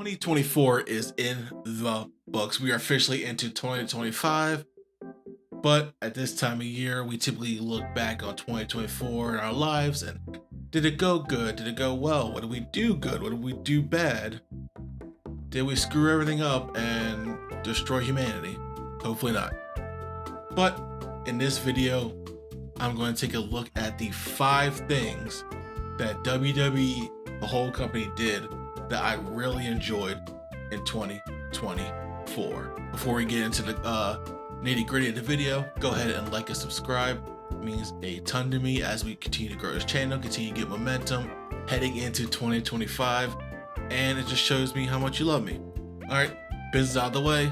2024 is in the books. We are officially into 2025, but at this time of year, we typically look back on 2024 in our lives and did it go good? Did it go well? What did we do good? What did we do bad? Did we screw everything up and destroy humanity? Hopefully not. But in this video, I'm going to take a look at the 5 things that WWE, the whole company, did that I really enjoyed in 2024. Before we get into the nitty gritty of the video, go ahead and like and subscribe. It means a ton to me as we continue to grow this channel, continue to get momentum heading into 2025, and it just shows me how much you love me. All right, business out of the way.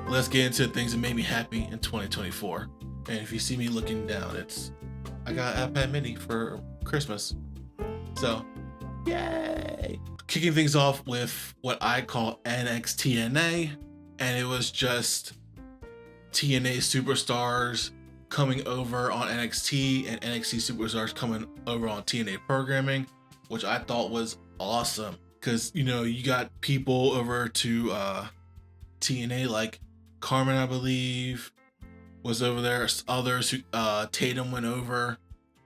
Let's get into things that made me happy in 2024. And if you see me looking down, I got an iPad mini for Christmas. So, yay! Kicking things off with what I call NXTNA, and it was just TNA superstars coming over on NXT and NXT superstars coming over on TNA programming, which I thought was awesome. Because, you got people over to TNA like Carmen, I believe, was over there. Others who Tatum went over,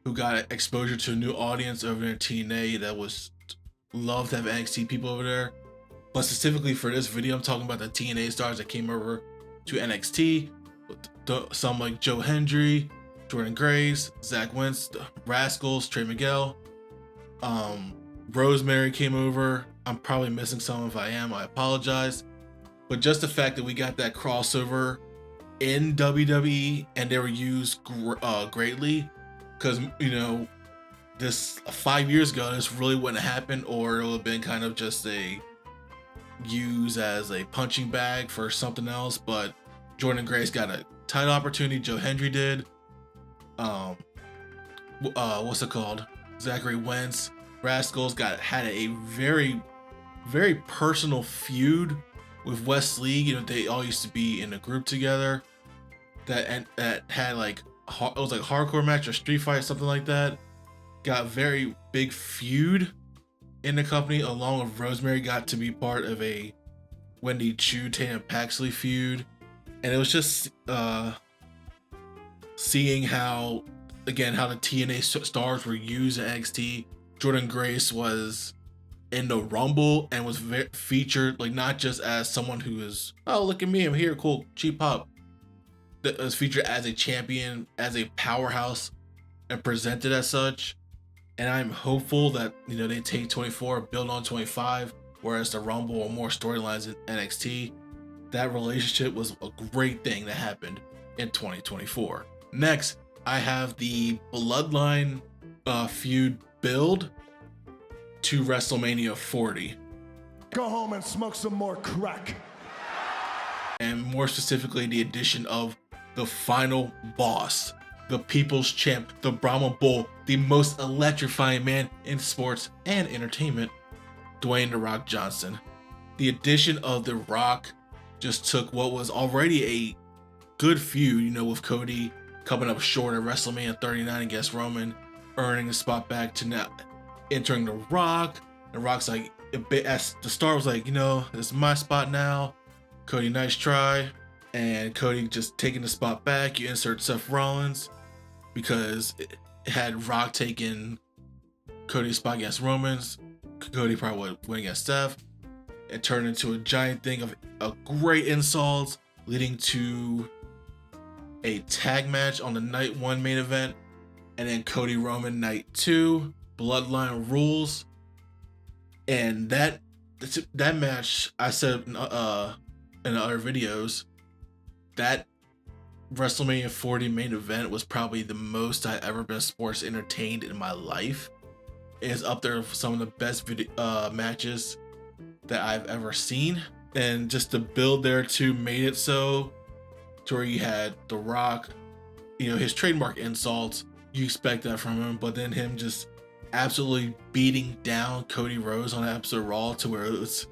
who got exposure to a new audience over there in TNA that was loved to have NXT people over there. But specifically for this video, I'm talking about the TNA stars that came over to NXT. Some like Joe Hendry, Jordan Grace, Zach Wentz, the Rascals, Trey Miguel. Rosemary came over. I'm probably missing some. If I am, I apologize. But just the fact that we got that crossover in WWE and they were used greatly, because this 5 years ago, this really wouldn't have happened, or it would have been kind of just used as a punching bag for something else. But Jordan Grace got a title opportunity. Joe Hendry did. What's it called? Zachary Wentz, Rascals had a very, very personal feud with West League. They all used to be in a group together that had it was like a hardcore match or street fight, something like that. Got very big feud in the company, along with Rosemary got to be part of a Wendy Chu, Tatum Paxley feud. And it was just seeing how the TNA stars were used in NXT. Jordan Grace was in the Rumble and was featured not just as someone who is, oh, look at me, I'm here, cool, cheap pop. That was featured as a champion, as a powerhouse, and presented as such. And I'm hopeful that they take 24, build on 25, whereas the Rumble or more storylines in NXT. That relationship was a great thing that happened in 2024. Next, I have the Bloodline feud build to WrestleMania 40. Go home and smoke some more crack. And more specifically, the addition of the final boss, the People's Champ, the Brahma Bull, the most electrifying man in sports and entertainment, Dwayne "The Rock" Johnson. The addition of The Rock just took what was already a good feud, with Cody coming up short at WrestleMania 39 against Roman, earning a spot back to now entering The Rock. The Rock's like, a bit as the star was like, this is my spot now. Cody, nice try. And Cody just taking the spot back. You insert Seth Rollins because it had Rock taken Cody's spot against Roman's. Cody probably would win against Seth. It turned into a giant thing of great insults, leading to a tag match on the night 1 main event, and then Cody Roman night 2, Bloodline Rules. And that match, I said in other videos, that WrestleMania 40 main event was probably the most I've ever been sports entertained in my life. It is up there with some of the best matches that I've ever seen. And just the build there too made it so to where you had The Rock, his trademark insults, you expect that from him, but then him just absolutely beating down Cody Rhodes on an episode of Raw to where it was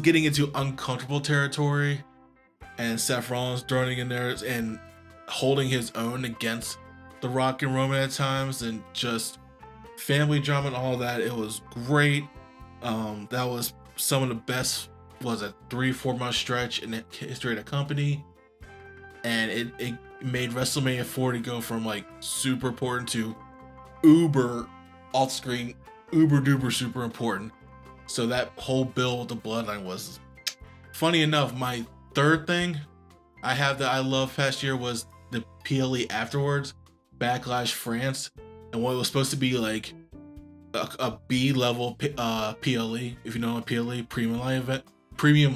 getting into uncomfortable territory, and Seth Rollins throwing in there and holding his own against The Rock and Roman at times, and just family drama and all that. It was great. That was some of the best was a 3-4 month stretch in the history of the company, and it made WrestleMania 40 go from like super important to uber off screen, uber duper super important. So that whole build with the bloodline was funny enough. My third thing I have that I loved past year was the PLE afterwards, Backlash France, and what was supposed to be like a B level PLE, if you know a PLE, premium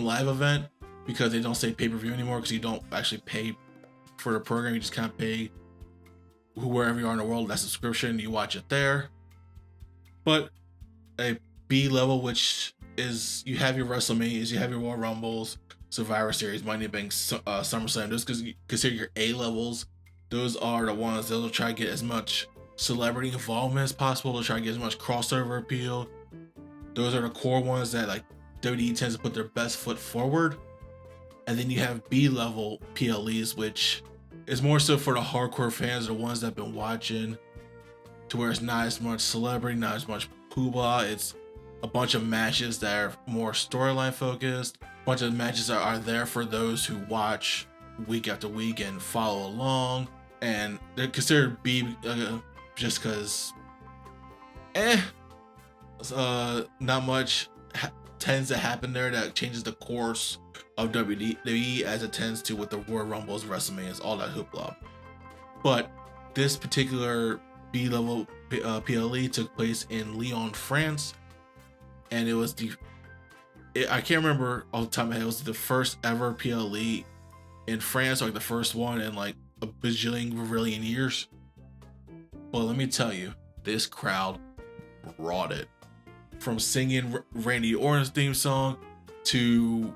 live event, because they don't say pay per view anymore because you don't actually pay for the program, you just kind of pay wherever you are in the world that subscription, you watch it there. But a B level, which is you have your WrestleManias, you have your Royal Rumbles, Survivor Series, Money in the Bank, SummerSlam. Those consider your A levels. Those are the ones that'll try to get as much celebrity involvement as possible to try to get as much crossover appeal. Those are the core ones that like WWE tends to put their best foot forward. And then you have B level PLEs, which is more so for the hardcore fans, the ones that have been watching, to where it's not as much celebrity, not as much poobah. It's a bunch of matches that are more storyline focused. A bunch of matches that are there for those who watch week after week and follow along. And they're considered B just because not much tends to happen there that changes the course of WWE as it tends to with the Royal Rumbles, WrestleManias, all that hoopla. But this particular B-level PLE took place in Lyon, France, and it was I can't remember off the top of my head, it was the first ever PLE in France, like the first one in like a bajillion years. But let me tell you, this crowd brought it. From singing Randy Orton's theme song to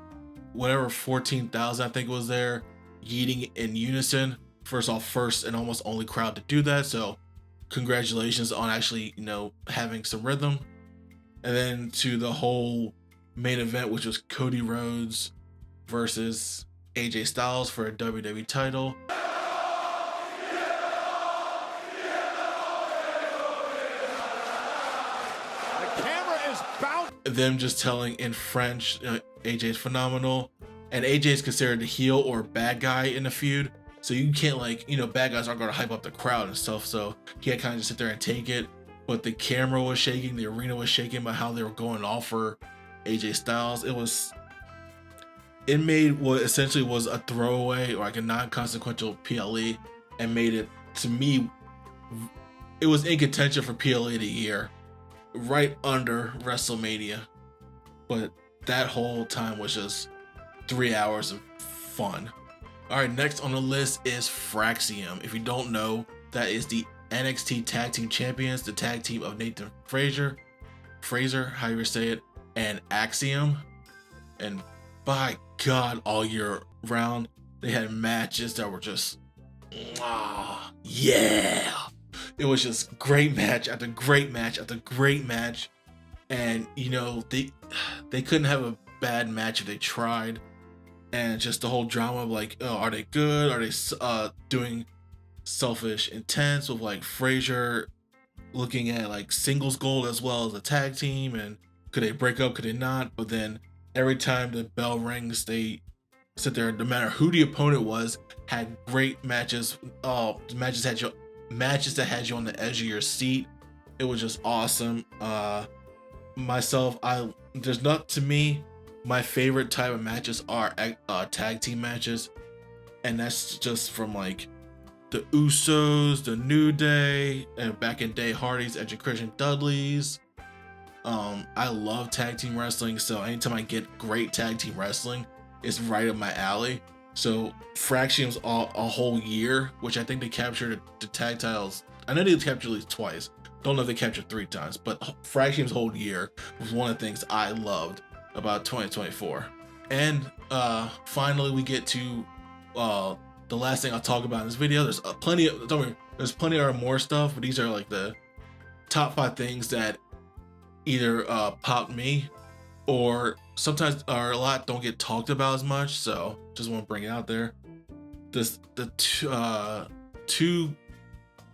whatever 14,000 I think was there, yeeting in unison. First and almost only crowd to do that. So congratulations on actually, having some rhythm. And then to the whole main event, which was Cody Rhodes versus AJ Styles for a WWE title. Them just telling in French, AJ's phenomenal, and AJ's considered the heel or bad guy in the feud, so you can't bad guys aren't going to hype up the crowd and stuff, so he had kind of just sit there and take it. But the camera was shaking, the arena was shaking by how they were going off for AJ Styles. It made what essentially was a throwaway or like a non-consequential PLE and made it, to me, it was in contention for PLE of the year, right under WrestleMania. But that whole time was just 3 hours of fun. All right, next on the list is Fraxium. If you don't know, that is the NXT Tag Team Champions, the tag team of Nathan Frazer, however you say it, and Axiom. And by God, all year round, they had matches that were just, yeah. It was just great match after great match after great match. And, they couldn't have a bad match if they tried. And just the whole drama of like, oh, are they good? Are they doing selfish intents with like Frazier looking at like singles gold as well as a tag team? And could they break up? Could they not? But then every time the bell rings, they sit there, no matter who the opponent was, had great matches. Matches that had you on the edge of your seat. It was just awesome. There's not, to me, my favorite type of matches are tag team matches, and that's just from like the Usos, the New Day, and back in day Hardys, Edge and Christian Dudleys. I love tag team wrestling, so anytime I get great tag team wrestling, it's right up my alley. So Fraction's a whole year, which I think they captured the tag titles. I know they captured at least twice. Don't know if they captured 3 times, but Fraction's whole year was one of the things I loved about 2024. And finally, we get to the last thing I'll talk about in this video. There's plenty of more stuff, but these are like the top 5 things that either popped me or sometimes a lot don't get talked about as much, so just want to bring it out there. The two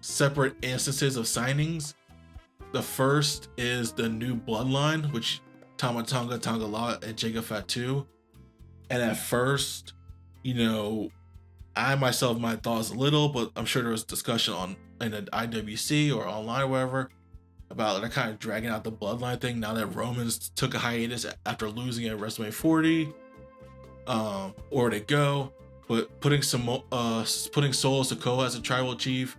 separate instances of signings. The first is the new Bloodline, which Tama Tonga, Tonga Law, and Jacob Fatu. And at first, you know, I myself might have thought it was a little, but I'm sure there was discussion on in the IWC or online or whatever about they're kind of dragging out the bloodline thing now that Roman's took a hiatus after losing at WrestleMania 40. Or they go, but putting Solo Sikoa as a tribal chief,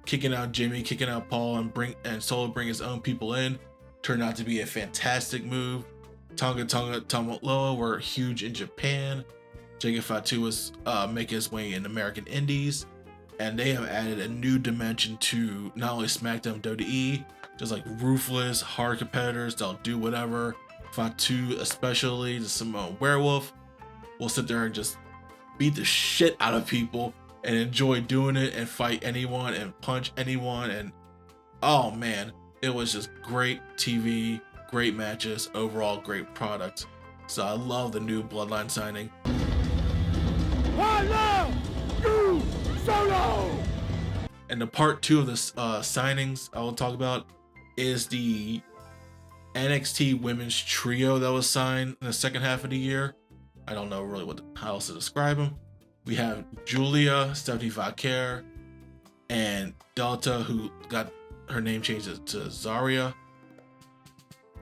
kicking out Jimmy, kicking out Paul, and Solo bring his own people in, turned out to be a fantastic move. Tonga Loa were huge in Japan. Jacob Fatu was making his way in American Indies, and they have added a new dimension to not only SmackDown WWE, just like ruthless, hard competitors that'll do whatever. Fatu, especially the Samoan Werewolf, will sit there and just beat the shit out of people and enjoy doing it and fight anyone and punch anyone. And oh man, it was just great TV, great matches, overall great product. So I love the new Bloodline signing. I love you, Solo! And the part 2 of this signings I will talk about is the NXT Women's Trio that was signed in the second half of the year. I don't know really how else to describe them. We have Julia, Stephanie Vaquer, and Delta, who got her name changed to Zarya.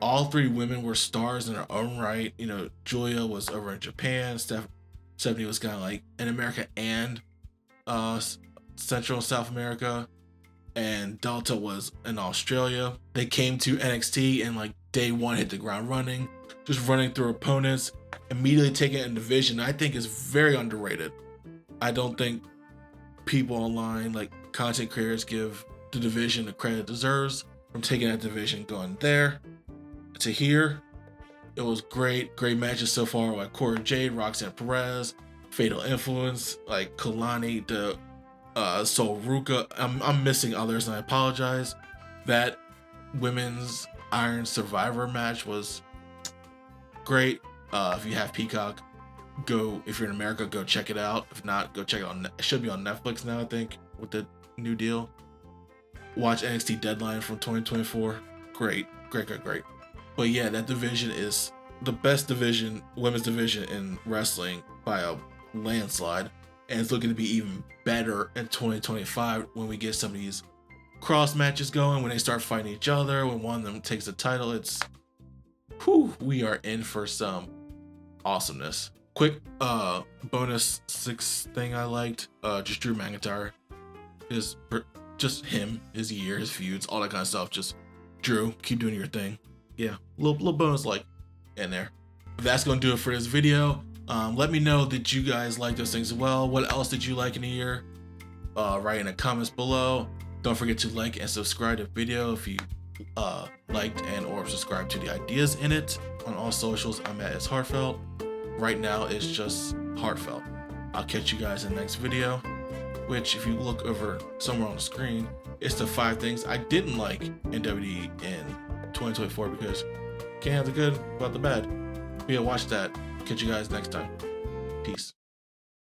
All 3 women were stars in their own right. You know, Julia was over in Japan. Stephanie was kind of like in America and Central and South America. And Delta was in Australia. They came to NXT and like day 1 hit the ground running, just running through opponents, immediately taking a division I think is very underrated. I don't think people online, like content creators, give the division the credit it deserves from taking that division, going there to here. It was great matches so far, like Cora Jade, Roxanne Perez, Fatal Influence, like Kalani, the Sol Ruka. I'm missing others and I apologize. That women's Iron Survivor match was great. If you have Peacock, if you're in America, go check it out. If not, go check it out. It should be on Netflix now, I think, with the new deal. Watch NXT Deadline from 2024. Great. But yeah, that division is the best division, women's division in wrestling by a landslide. And it's looking to be even better in 2025 when we get some of these cross matches going, when they start fighting each other, when one of them takes the title. We are in for some awesomeness. Quick bonus 6 thing I liked, just Drew McIntyre. Just him, his year, his feuds, all that kind of stuff. Just Drew, keep doing your thing. Yeah, little bonus like in there. That's gonna do it for this video. Let me know, did you guys like those things as well? What else did you like in the year? Write in the comments below. Don't forget to like and subscribe to the video if you liked and or subscribe to the ideas in it. On all socials, I'm at It's Heartfelt. Right now it's just Heartfelt. I'll catch you guys in the next video, which if you look over somewhere on the screen, it's the 5 things I didn't like in WWE in 2024, because can't have the good without the bad. But yeah, watch that. Catch you guys next time. Peace.